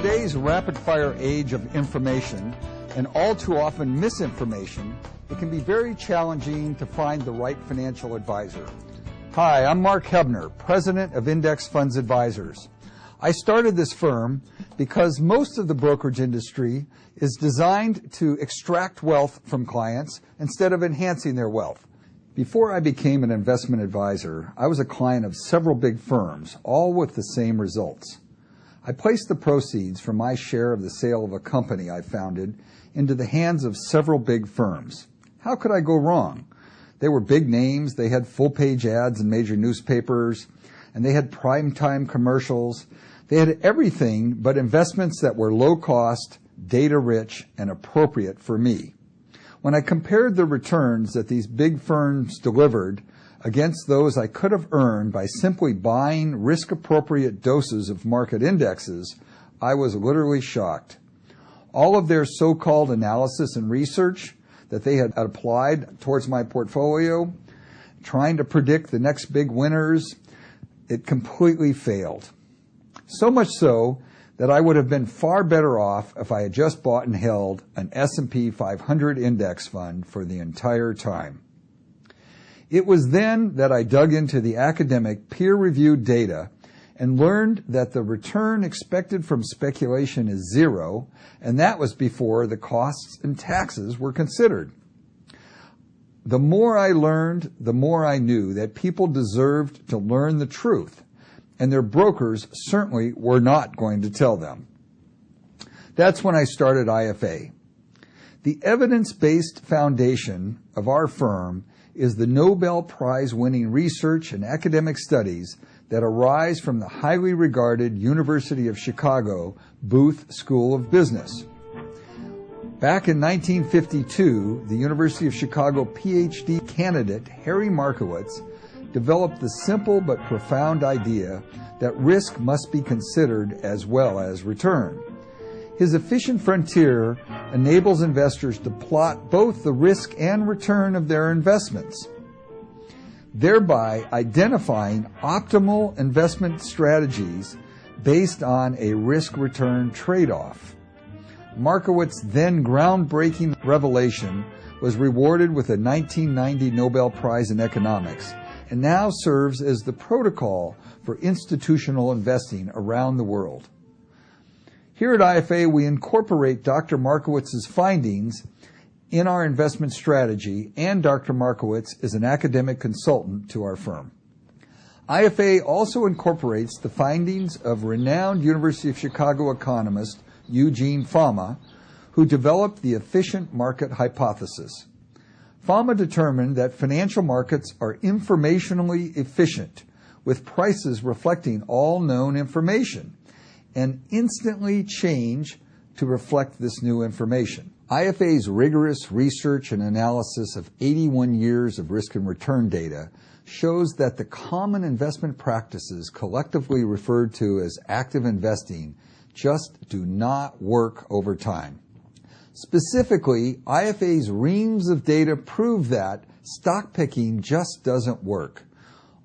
today's rapid-fire age of information and all too often misinformation, it can be very challenging to find the right financial advisor. Hi, I'm Mark Hebner, President of Index Funds Advisors. I started this firm because most of the brokerage industry is designed to extract wealth from clients instead of enhancing their wealth. Before I became an investment advisor, I was a client of several big firms, all with the same results. I placed the proceeds from my share of the sale of a company I founded into the hands of several big firms. How could I go wrong? They were big names, they had full-page ads in major newspapers, and they had primetime commercials. They had everything but investments that were low-cost, data-rich, and appropriate for me. When I compared the returns that these big firms delivered against those I could have earned by simply buying risk-appropriate doses of market indexes, I was literally shocked. All of their so-called analysis and research that they had applied towards my portfolio, trying to predict the next big winners, it completely failed. So much so that I would have been far better off if I had just bought and held an S&P 500 index fund for the entire time. It was then that I dug into the academic peer-reviewed data and learned that the return expected from speculation is zero, and that was before the costs and taxes were considered. The more I learned, the more I knew that people deserved to learn the truth, and their brokers certainly were not going to tell them. That's when I started IFA. The evidence-based foundation of our firm is the Nobel Prize-winning research and academic studies that arise from the highly regarded University of Chicago Booth School of Business. Back in 1952, the University of Chicago PhD candidate Harry Markowitz developed the simple but profound idea that risk must be considered as well as return. His efficient frontier enables investors to plot both the risk and return of their investments, thereby identifying optimal investment strategies based on a risk-return trade-off. Markowitz's then groundbreaking revelation was rewarded with a 1990 Nobel Prize in Economics, and now serves as the protocol for institutional investing around the world. Here at IFA, we incorporate Dr. Markowitz's findings in our investment strategy, and Dr. Markowitz is an academic consultant to our firm. IFA also incorporates the findings of renowned University of Chicago economist Eugene Fama, who developed the efficient market hypothesis. Fama determined that financial markets are informationally efficient, with prices reflecting all known information, and instantly change to reflect this new information. IFA's rigorous research and analysis of 81 years of risk and return data shows that the common investment practices collectively referred to as active investing just do not work over time. Specifically, IFA's reams of data prove that stock picking just doesn't work.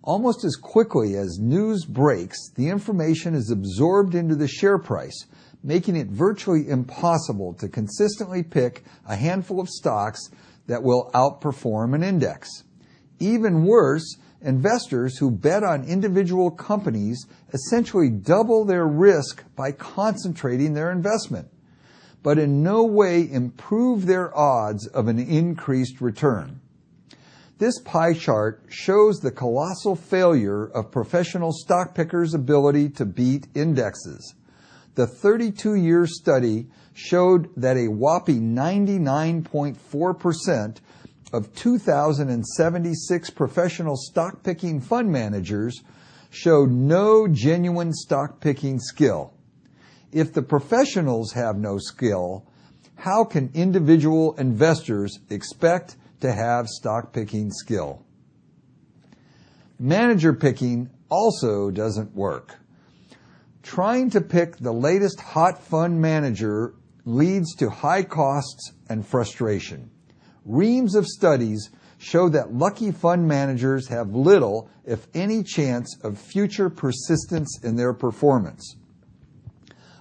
Almost as quickly as news breaks, the information is absorbed into the share price, making it virtually impossible to consistently pick a handful of stocks that will outperform an index. Even worse, investors who bet on individual companies essentially double their risk by concentrating their investment, but in no way improve their odds of an increased return. This pie chart shows the colossal failure of professional stock pickers' ability to beat indexes. The 32-year study showed that a whopping 99.4% of 2,076 professional stock-picking fund managers showed no genuine stock-picking skill. If the professionals have no skill, how can individual investors expect to have stock-picking skill? Manager picking also doesn't work. Trying to pick the latest hot fund manager leads to high costs and frustration. Reams of studies show that lucky fund managers have little, if any, chance of future persistence in their performance.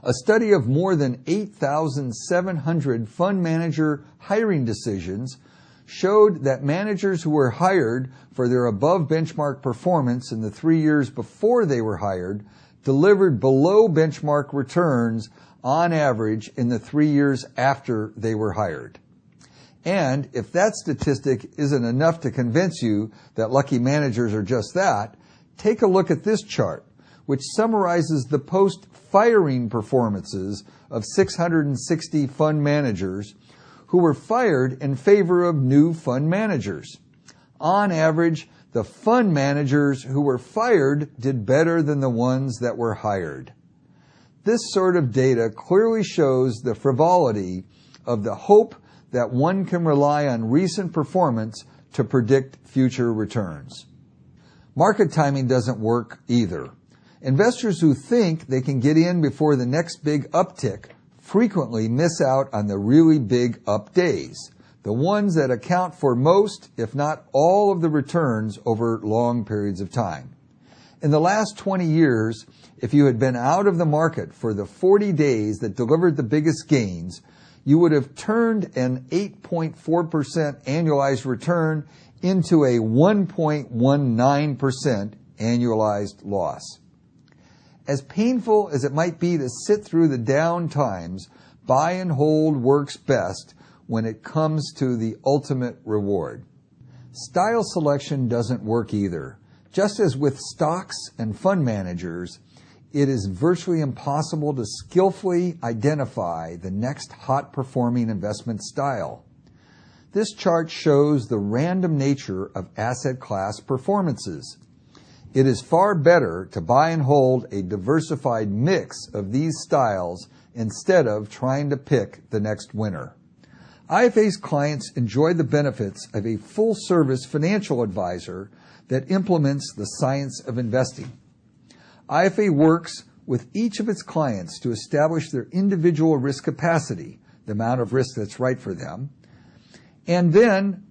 A study of more than 8,700 fund manager hiring decisions showed that managers who were hired for their above benchmark performance in the 3 years before they were hired delivered below benchmark returns on average in the 3 years after they were hired. And if that statistic isn't enough to convince you that lucky managers are just that, take a look at this chart, which summarizes the post-firing performances of 660 fund managers who were fired in favor of new fund managers. On average, the fund managers who were fired did better than the ones that were hired. This sort of data clearly shows the frivolity of the hope that one can rely on recent performance to predict future returns. Market timing doesn't work either. Investors who think they can get in before the next big uptick frequently miss out on the really big up days, the ones that account for most, if not all, of the returns over long periods of time. In the last 20 years, if you had been out of the market for the 40 days that delivered the biggest gains, you would have turned an 8.4% annualized return into a 1.19% annualized loss. As painful as it might be to sit through the down times, buy and hold works best when it comes to the ultimate reward. Style selection doesn't work either. Just as with stocks and fund managers, it is virtually impossible to skillfully identify the next hot-performing investment style. This chart shows the random nature of asset class performances. It is far better to buy and hold a diversified mix of these styles instead of trying to pick the next winner. IFA's clients enjoy the benefits of a full-service financial advisor that implements the science of investing. IFA works with each of its clients to establish their individual risk capacity, the amount of risk that's right for them, and then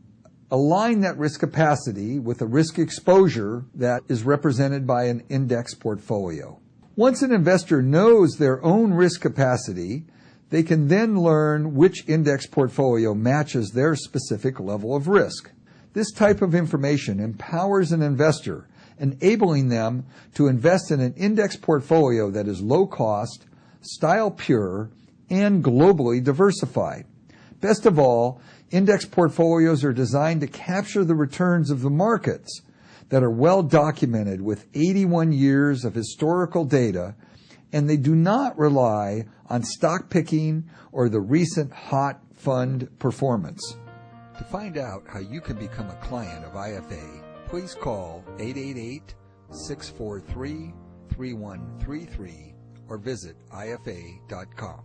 align that risk capacity with a risk exposure that is represented by an index portfolio. Once an investor knows their own risk capacity, they can then learn which index portfolio matches their specific level of risk. This type of information empowers an investor, enabling them to invest in an index portfolio that is low cost, style pure, and globally diversified. Best of all, index portfolios are designed to capture the returns of the markets that are well documented with 81 years of historical data, and they do not rely on stock picking or the recent hot fund performance. To find out how you can become a client of IFA, please call 888-643-3133 or visit ifa.com.